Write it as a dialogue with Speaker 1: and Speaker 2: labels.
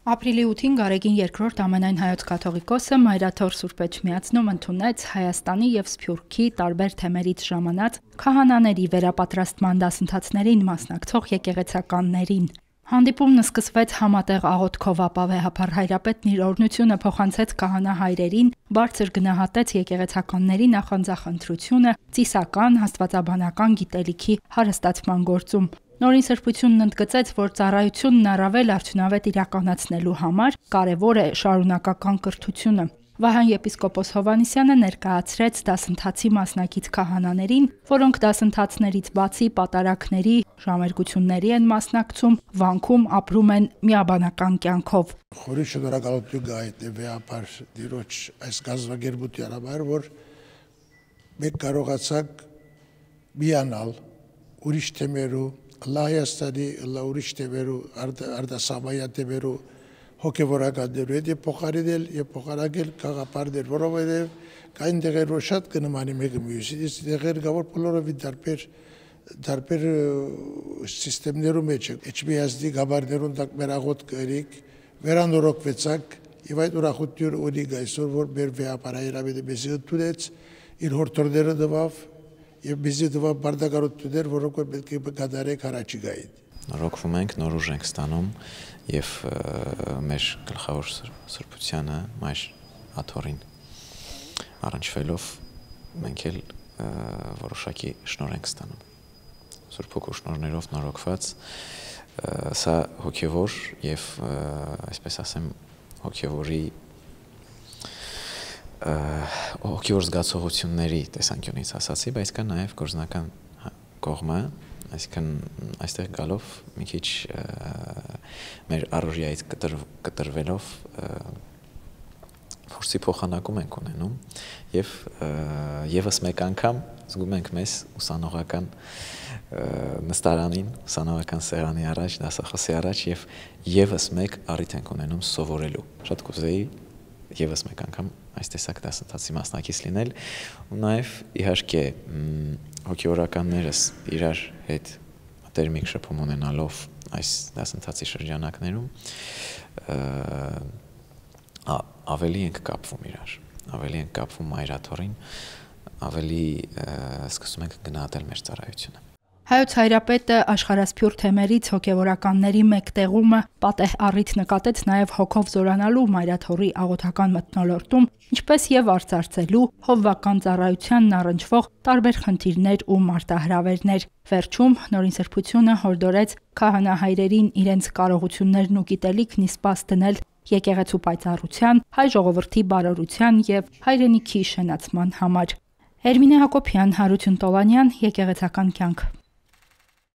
Speaker 1: Ապրիլի 8-ին Գարեգին II ամենայն հայոց կաթողիկոսը Մայրաթոր Սուրբ Էջմիածնում ընդունեց Հայաստանի եւ Սփյուռքի տարբեր թեմերից ժամանած քահանաների վերապատրաստման դասընթացներին մասնակցող եկեղեցականներին։ Հանդիպումն սկսվեց համատեղ աղոթքով, ապա վեհափառ հայրապետն իր օրհնությունը փոխանցեց քահանա հայրերին, բարձր գնահատեց եկեղեցականների նախանձախնդրությունը ծիսական, աստվածաբանական գիտելիքի հարստացման գործում։ Նորին սրբությունն ընդգծեց, որ ծառայությունն առավել արդյունավետ իրականացնելու համար կարևոր է շարունակական կրթությունը։ Վահան եպիսկոպոս Հովհաննիսյանը ներկայացրեց դասընթացի մասնակից քահանաներին, որոնք դասընթացներից բացի պատարագների, ժամերգությունների են մասնակցում, վանքում ապրում են միաբանական կյանքով։
Speaker 2: Խորի շնորհակալություն գայտնի վեհապար Տիրոջ այս կազմակերպության համար, որ մենք կարողացանք միանալ ուրիշ թեմերու, Հայաստանի ուրիշ թեմերու, արտասահմանյան թեմերու հոգևորականներու հետ փոխարինել եւ փոխարակել գաղափարներ, որովհետեւ կային տեղեր, որ շատ կնմանի մեկը մյուսին, իսկ տեղեր կա, որ բոլորովին տարբեր սիստեմներու մեջ են։ Էջմիածնի գաբարներուն տակ մեր աղոթք կերիկ, վերանորոգվեցանք եւ այդ ուրախությունը ունի այսօր, որ մեր վեհապար հայրապետը մեզ ընդունեց, իր հորդորները տվավ եւ մեզի տվավ բարդագարություններ, որոնք պետք է կատարենք առաջիկային։
Speaker 3: Նորոգվում ենք, նոր ուժ ենք ստանում եւ մեր գլխավոր սրբությանը մայր աթոռին առնչվելով մենք էլ որոշակի շնորհ ենք ստանում։ Սուրբ Հոգու շնորհներով նորոգված սա հոգևոր եւ այսպես ասեմ հոգևոր զգացողությունների տեսանկյունից ասացի, բայց կա նաեւ գործնական կողմը, այսինքն այստեղ գալով մի քիչ մեր առօրյայից կտրվելով փորձի փոխանակում ենք ունենում եւ եւս մեկ անգամ զգում ենք մեզ ուսանողական նստարանին, ուսանողական սեղանի առաջ, դասախոսի առաջ եւ եւս մեկ առիթ ենք ունենում սովորելու։ Շատ կուզեի եւս մեկ անգամ այս տեսակ դասընթացի մասնակից լինել ու նաեւ իհարկե հոգեորականներս իրար հետ տերմիկ շփում ունենալով այս դասընթացի շրջանակներում ավելի ենք կապվում իրար, ավելի ենք կապվում Մայր աթոռին, ավելի սկսում ենք գնահատել մեր ծառայությունը։
Speaker 1: Հայոց հայրապետը աշխարհասփյուռ թեմերից հոգևորականների մեկտեղումը պատեհ առիթ նկատեց նաև հոգով զորանալու Մայր աթոռի աղոթական մթնոլորտում, ինչպես եւ արծարծելու հովվական ծառայությանն առնչվող տարբեր խնդիրներ ու մարտահրավերներ։ Վերջում նորին սրբությունը հորդորեց քահանա հայրերին իրենց կարողություններն ու գիտելիքն իսպաս դնել եկեղեցու պայծառության, հայ ժողովրդի բարօրության եւ հայրենիքի շենացման համար։ Էրմինե Հակոբյան, Հարություն Տոլանյան, Եկեղեցական կյանք։